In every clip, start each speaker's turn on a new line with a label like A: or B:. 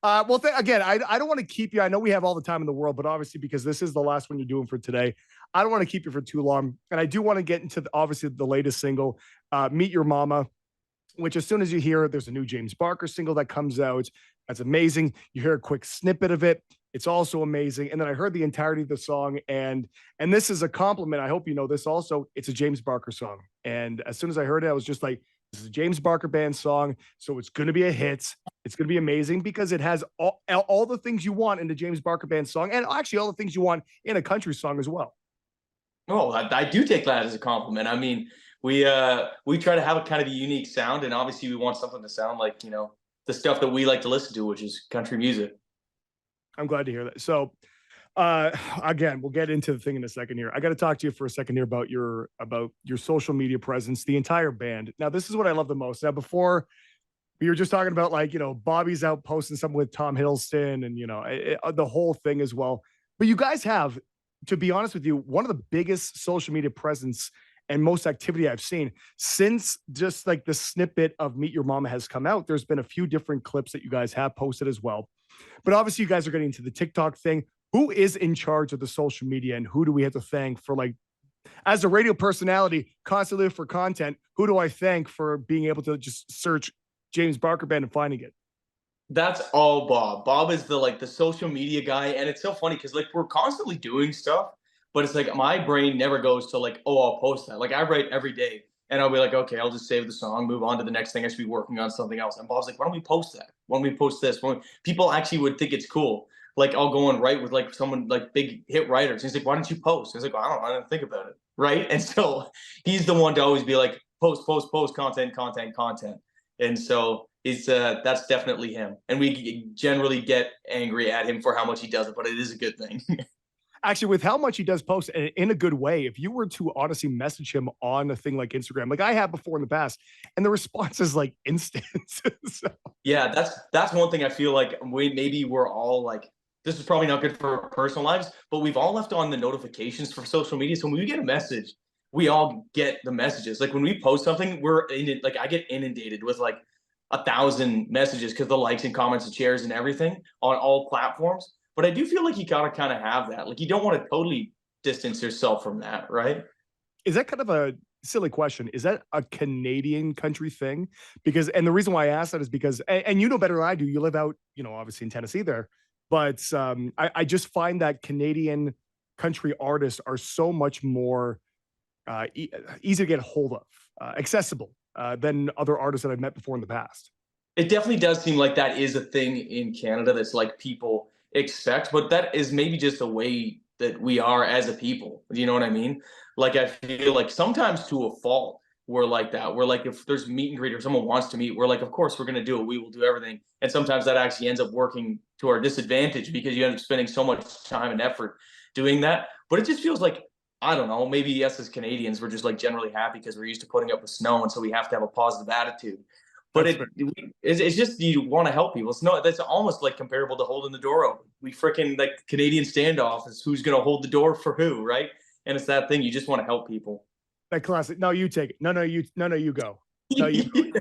A: Well, again, I don't want to keep you. I know we have all the time in the world, but obviously because this is the last one you're doing for today, I don't want to keep you for too long. And I do want to get into obviously the latest single, "Meet Your Mama," which as soon as you hear it, there's a new James Barker single that comes out. That's amazing. You hear a quick snippet of it. It's also amazing. And then I heard the entirety of the song, and this is a compliment. I hope you know this also. It's a James Barker song. And as soon as I heard it, I was just like, this is a James Barker band song. So it's going to be a hit. It's going to be amazing because it has all the things you want in the James Barker band song, and actually all the things you want in a country song as well.
B: Oh, I do take that as a compliment. I mean, we try to have a kind of a unique sound, and obviously we want something to sound like the stuff that we like to listen to, which is country music.
A: I'm glad to hear that. So, again, we'll get into the thing in a second here. I got to talk to you for a second here about your social media presence, the entire band. Now, this is what I love the most. Now, before we were just talking about like Bobby's out posting something with Tom Hiddleston, and the whole thing as well. But you guys have, to be honest with you, one of the biggest social media presence and most activity I've seen since just like the snippet of Meet Your Mama has come out. There's been a few different clips that you guys have posted as well. But obviously, you guys are getting into the TikTok thing. Who is in charge of the social media, and who do we have to thank for, like, as a radio personality, constantly for content? Who do I thank for being able to just search James Barker Band and finding it?
B: That's all Bob. Bob is the social media guy, and it's so funny because like we're constantly doing stuff, but it's like my brain never goes to like, oh, I'll post that. Like I write every day, and I'll be like, okay, I'll just save the song, move on to the next thing. I should be working on something else. And Bob's like, why don't we post that? Why don't we post this? People actually would think it's cool. Like I'll go and write with like someone like big hit writers. He's like, why don't you post? He's like, well, I don't know, I didn't think about it, right? And so he's the one to always be like, post, post, post, content, content, content. And so it's that's definitely him. And we generally get angry at him for how much he does it, but it is a good thing.
A: Actually, with how much he does post in a good way, if you were to honestly message him on a thing like Instagram, like I have before in the past, and the response is like instant. So,
B: Yeah, that's one thing I feel like we're all like, this is probably not good for our personal lives, but we've all left on the notifications for social media. So when we get a message, we all get the messages. Like when we post something, we're in it. Like I get inundated with like 1,000 messages because the likes and comments and shares and everything on all platforms. But I do feel like you gotta kind of have that. Like you don't want to totally distance yourself from that, right?
A: is that kind of a silly question? Is that a Canadian country thing? Because, and the reason why I asked that is because, and you know better than I do, you live out, obviously in Tennessee there, but I just find that Canadian country artists are so much more easy to get a hold of, accessible than other artists that I've met before in the past.
B: It definitely does seem like that is a thing in Canada that's like people expect, but that is maybe just the way that we are as a people. Do you know what I mean? Like I feel like sometimes to a fault we're like that. We're like if there's meet and greet or someone wants to meet, we're like, of course we're gonna do it. We will do everything. And sometimes that actually ends up working to our disadvantage because you end up spending so much time and effort doing that. But it just feels like I don't know, maybe yes, as Canadians, we're just like generally happy because we're used to putting up with snow, and so we have to have a positive attitude. But
A: That's fair.
B: it's just you want to help people. It's no, that's almost like comparable to holding the door open. We freaking like Canadian standoff is who's going to hold the door for who, right? And it's that thing. You just want to help people.
A: That classic. No, you take it. No, you go. No, you go.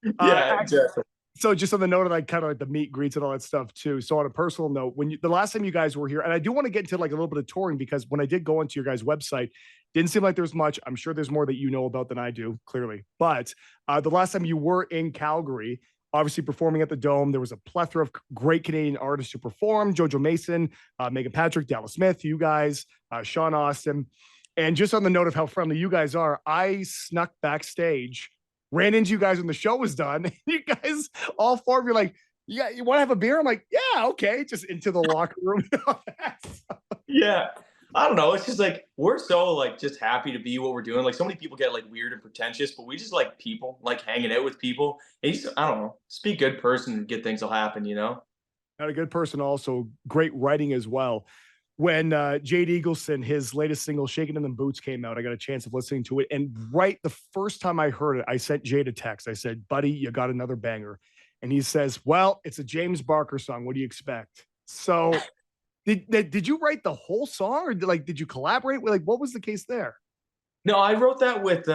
B: Yeah,
A: Actually,
B: exactly.
A: so just on the note of like kind of like the meet greets and all that stuff too. So on a personal note, the last time you guys were here, and I do want to get into like a little bit of touring because when I did go onto your guys' website, didn't seem like there's much. I'm sure there's more that you know about than I do, clearly. But the last time you were in Calgary, obviously performing at the Dome, there was a plethora of great Canadian artists who performed: Jojo Mason, Megan Patrick, Dallas Smith, you guys, Sean Austin. And just on the note of how friendly you guys are, I snuck backstage, ran into you guys when the show was done. You guys, all four of you, like, yeah, you want to have a beer? I'm like, yeah, okay. Just into the locker room.
B: Yeah. I don't know. It's just like we're so like just happy to be what we're doing. Like so many people get like weird and pretentious, but we just like people, like hanging out with people. And you just, I don't know, just be a good person and good things will happen, you know?
A: Not a good person, also great writing as well. When Jade Eagleson, his latest single, Shaking in the Boots, came out, I got a chance of listening to it. And right the first time I heard it, I sent Jade a text. I said, buddy, you got another banger. And he says, well, it's a James Barker song. What do you expect? So did you write the whole song, or did you collaborate with, like, what was the case there?
B: No, I wrote that with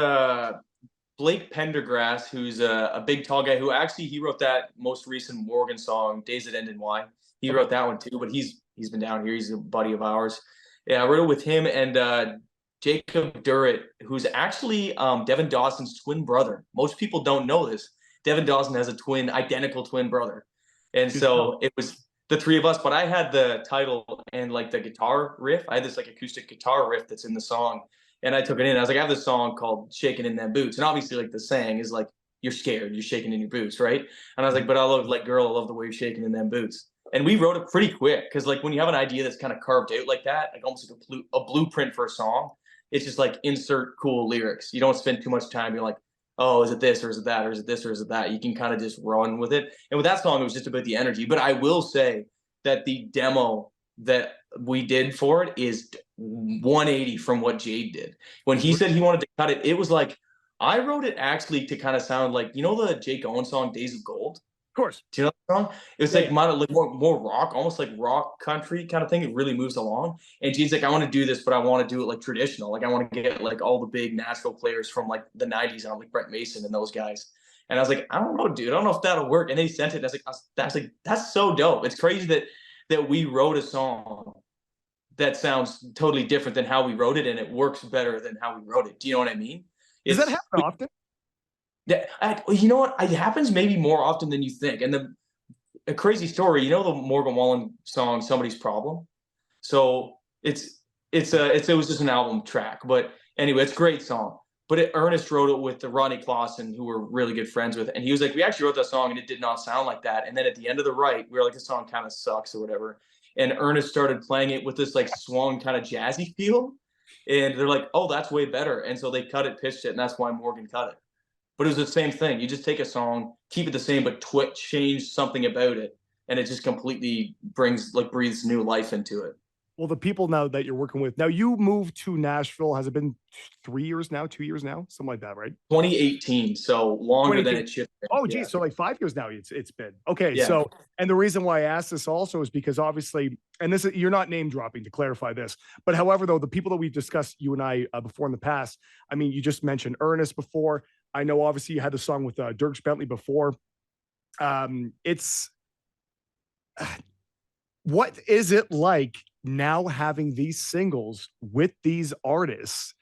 B: Blake Pendergrass, who's a big tall guy who actually he wrote that most recent Morgan song, "Days That End in Y." He
A: Okay.
B: wrote that one too, but he's been down here. He's a buddy of ours. Yeah, I wrote it with him and Jacob Durrett, who's actually Devin Dawson's twin brother. Most people don't know this. Devin Dawson has a identical twin brother, and
A: Did you know?
B: so it was the three of us. But I had the title and like the guitar riff. I had this like acoustic guitar riff that's in the song, and I took it in. I was like, I have this song called "Shaking in Them Boots," and obviously, like the saying is like, "You're scared, you're shaking in your boots," right? And I was like, but I love like, girl, I love the way you're shaking in them boots. And we wrote it pretty quick because like when you have an idea that's kind of carved out like that, like almost like a blueprint for a song, it's just like insert cool lyrics. You don't spend too much time being like, oh, is it this or is it that or is it this or is it that? You can kind of just run with it. And with that song, it was just about the energy. But I will say that the demo that we did for it is 180 from what Jade did. When he said he wanted to cut it, it was like I wrote it actually to kind of sound like, you know, the Jake Owen song "Days of Gold."
A: Of course.
B: Do you know that song? It was
A: Yeah,
B: like
A: yeah.
B: like more rock, almost like rock country kind of thing. It really moves along. And Gene's like, I want to do this, but I want to do it like traditional. Like I want to get like all the big Nashville players from like the '90s on, like Brent Mason and those guys. And I was like, I don't know, dude. I don't know if that'll work. And they sent it. And that's so dope. It's crazy that we wrote a song that sounds totally different than how we wrote it, and it works better than how we wrote it. Do you know what I mean?
A: Does that
B: It's
A: happen often?
B: you know what? It happens maybe more often than you think. And a crazy story. You know the Morgan Wallen song "Somebody's Problem." So it was just an album track, but anyway, it's a great song. But Ernest wrote it with the Ronnie Clausen, who we're really good friends with, and he was like, "We actually wrote that song, and it did not sound like that." And then at the end of the write, we were like, "This song kind of sucks" or whatever. And Ernest started playing it with this like swung kind of jazzy feel, and they're like, "Oh, that's way better." And so they cut it, pitched it, and that's why Morgan cut it. But it was the same thing. You just take a song, keep it the same, but change something about it, and it just completely breathes new life into it.
A: Well, the people now that you're working with now, you moved to Nashville. Has it been 3 years now, 2 years now, something like that, right?
B: 2018, so longer than
A: 2018.
B: it should have been.
A: Oh,
B: Yeah,
A: geez. So like 5 years now it's been. Okay.
B: yeah.
A: So, and the reason why I asked this also is because obviously, and this is, you're not name dropping to clarify this, but however, though, the people that we've discussed, you and I, before in the past, I mean, you just mentioned Ernest before. I know obviously you had the song with Dirk Bentley before. It's what is it like now having these singles with these artists?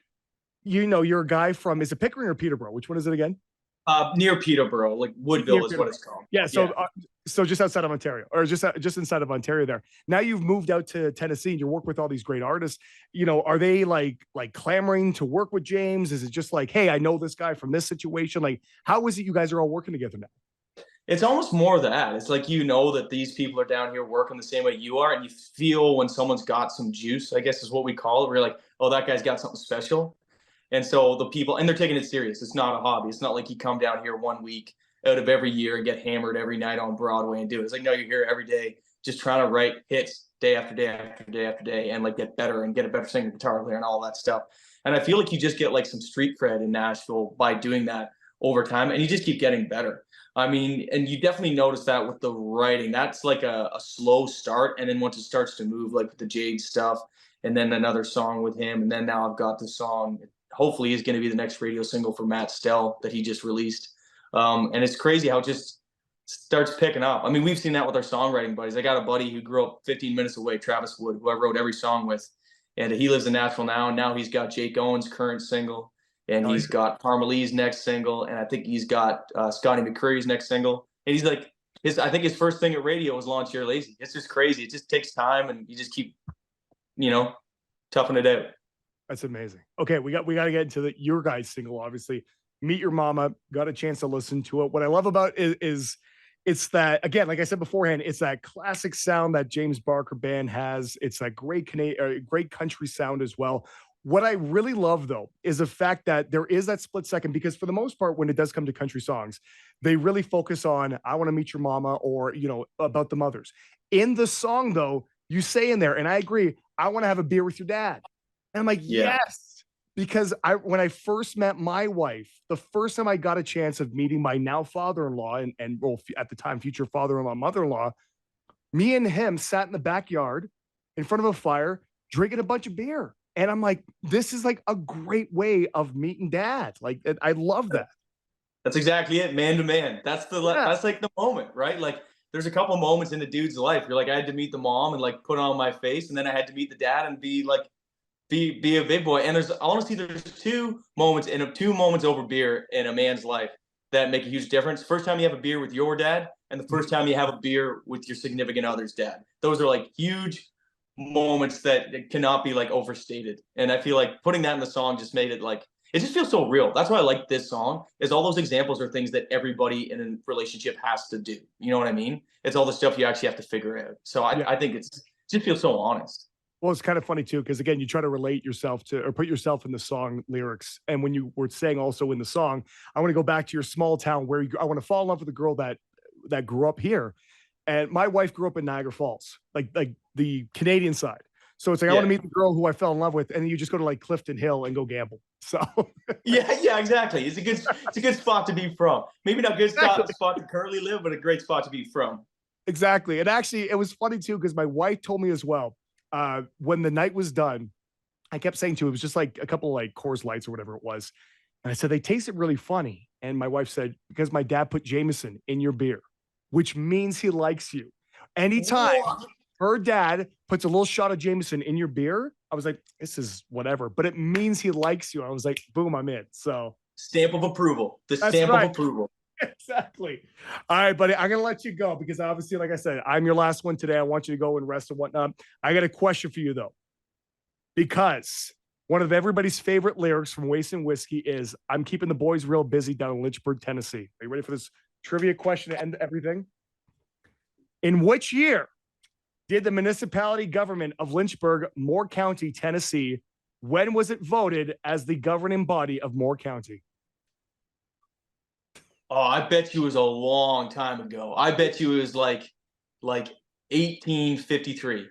A: You know, you're a guy from, is it Pickering or Peterborough? Which one is it again?
B: Near Peterborough, like
A: Near
B: Woodville is what
A: Peterborough.
B: it's called.
A: Yeah.
B: Yeah.
A: So just outside of Ontario, or just inside of Ontario there. Now you've moved out to Tennessee and you work with all these great artists. You know, are they like clamoring to work with James? Is it just like, hey, I know this guy from this situation? Like, how is it you guys are all working together now?
B: It's almost more of that. It's like you know that these people are down here working the same way you are, and you feel when someone's got some juice, I guess is what we call it. We're like, oh, that guy's got something special. And so the people, and they're taking it serious. It's not a hobby. It's not like you come down here 1 week out of every year and get hammered every night on Broadway and do it. It's like, no, you're here every day just trying to write hits day after day after day after day and like get better and get a better singer, guitar player, and all that stuff. And I feel like you just get like some street cred in Nashville by doing that over time, and you just keep getting better. I mean, and you definitely notice that with the writing. That's like a slow start, and then once it starts to move, like with the Jade stuff, and then another song with him, and then now I've got the song. Hopefully, is going to be the next radio single for Matt Stell that he just released. And it's crazy how it just starts picking up. I mean, we've seen that with our songwriting buddies. I got a buddy who grew up 15 minutes away, Travis Wood, who I wrote every song with, and he lives in Nashville now. And now he's got Jake Owen's current single, and he's got Parmalee's next single, and I think he's got Scotty McCreery's next single. And he's like, I think his first thing at radio was Lawn Chair Lazy. It's just crazy. It just takes time, and you just keep, toughing it out.
A: That's amazing. Okay, we got to get into your guys' single. Obviously, Meet Your Mama. Got a chance to listen to it. What I love about it is it's that, again, like I said beforehand, it's that classic sound that James Barker band has. It's that great great country sound as well. What I really love though is the fact that there is that split second, because for the most part, when it does come to country songs, they really focus on "I Want to Meet Your Mama" or about the mothers. In the song though, you say in there, and I agree, "I want to have a beer with your dad." And I'm like,
B: Yeah.
A: yes, because when I first met my wife, the first time I got a chance of meeting my now father-in-law and well, at the time, future father-in-law, mother-in-law, me and him sat in the backyard in front of a fire, drinking a bunch of beer. And I'm like, this is like a great way of meeting dad. Like, I love that.
B: That's exactly it, man to man.
A: Yeah.
B: That's like the moment, right? Like there's a couple moments in the dude's life. You're like, I had to meet the mom and like put on my face, and then I had to meet the dad and be like be a big boy. And there's honestly there's two moments over beer in a man's life that make a huge difference. First time you have a beer with your dad, and the first
A: Mhm.
B: time you have a beer with your significant other's dad. Those are like huge moments that cannot be like overstated. And I feel like putting that in the song just made it like it just feels so real. That's why I like this song. Is all those examples are things that everybody in a relationship has to do. You know what I mean? It's all the stuff you actually have to figure out. So
A: Yeah.
B: I think it just feels so honest.
A: Well, it's kind of funny too, because again, you try to relate yourself to or put yourself in the song lyrics. And when you were saying also in the song, I want to go back to your small town where I want to fall in love with a girl that grew up here. And my wife grew up in Niagara Falls, like the Canadian side. So it's like I want to
B: Yeah.
A: meet the girl who I fell in love with, and then you just go to like Clifton Hill and go gamble. So
B: Yeah, exactly. It's a good spot to be from. Maybe not a good
A: exactly,
B: spot to currently live, but a great spot to be from.
A: exactly. And actually, it was funny too because my wife told me as well. When the night was done, I kept saying to her, it was just like a couple like Coors Lights or whatever it was. And I said, they tasted really funny. And my wife said, because my dad put Jameson in your beer, which means he likes you. Anytime
B: What?
A: her dad puts a little shot of Jameson in your beer, I was like, this is whatever, but it means he likes you. I was like, boom, I'm in. So
B: Stamp of approval. The
A: that's
B: stamp of
A: right.
B: approval.
A: Exactly. All right, buddy. I'm gonna let you go because obviously, like I said, I'm your last one today. I want you to go and rest and whatnot. I got a question for you though, because one of everybody's favorite lyrics from Waste and Whiskey is "I'm keeping the boys real busy down in Lynchburg, Tennessee." Are you ready for this trivia question to end everything? In which year did the municipality government of Lynchburg, Moore County, Tennessee, when was it voted as the governing body of Moore County?
B: Oh, I bet you it was a long time ago. I bet you it was like 1853.
A: It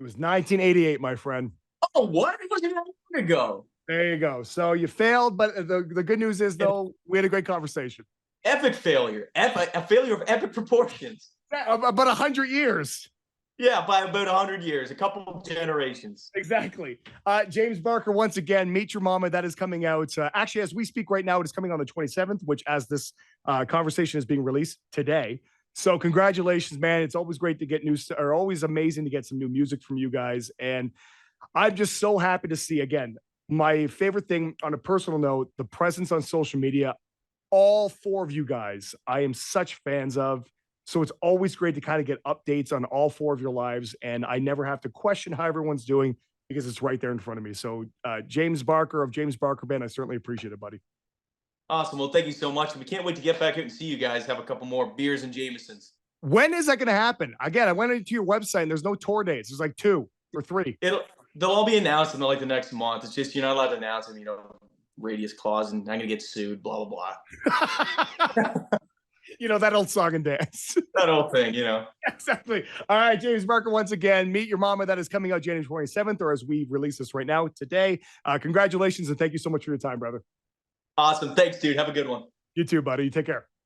A: was 1988, my friend.
B: Oh, what? It wasn't that long ago.
A: There you go. So you failed, but the good news is,
B: An
A: though, we had a great conversation.
B: epic failure. A failure of epic proportions.
A: Yeah, about 100 years.
B: Yeah, by about 100 years, a couple of generations.
A: Exactly. James Barker, once again, Meet Your Mama. That is coming out. Actually, as we speak right now, it is coming on the 27th, which, as this conversation is being released today. So, congratulations, man. It's always great to get news, or always amazing to get some new music from you guys. And I'm just so happy to see, again, my favorite thing on a personal note, the presence on social media. All four of you guys, I am such fans of. So it's always great to kind of get updates on all four of your lives. And I never have to question how everyone's doing because it's right there in front of me. So, James Barker of James Barker Band, I certainly appreciate it, buddy.
B: Awesome. Well, thank you so much. We can't wait to get back out and see you guys. Have a couple more beers and Jamesons.
A: When is that going to happen? Again, I went into your website and there's no tour dates. There's like 2 or 3.
B: They'll all be announced in like the next month. It's just you're not allowed to announce them, radius clause, and I'm gonna get sued. Blah blah blah.
A: That old song and dance.
B: That whole thing.
A: Exactly. All right, James Barker, once again, Meet Your Mama. That is coming out January 27th, or as we release this right now today. Congratulations and thank you so much for your time, brother.
B: Awesome. Thanks, dude. Have a good one.
A: You too, buddy. Take care.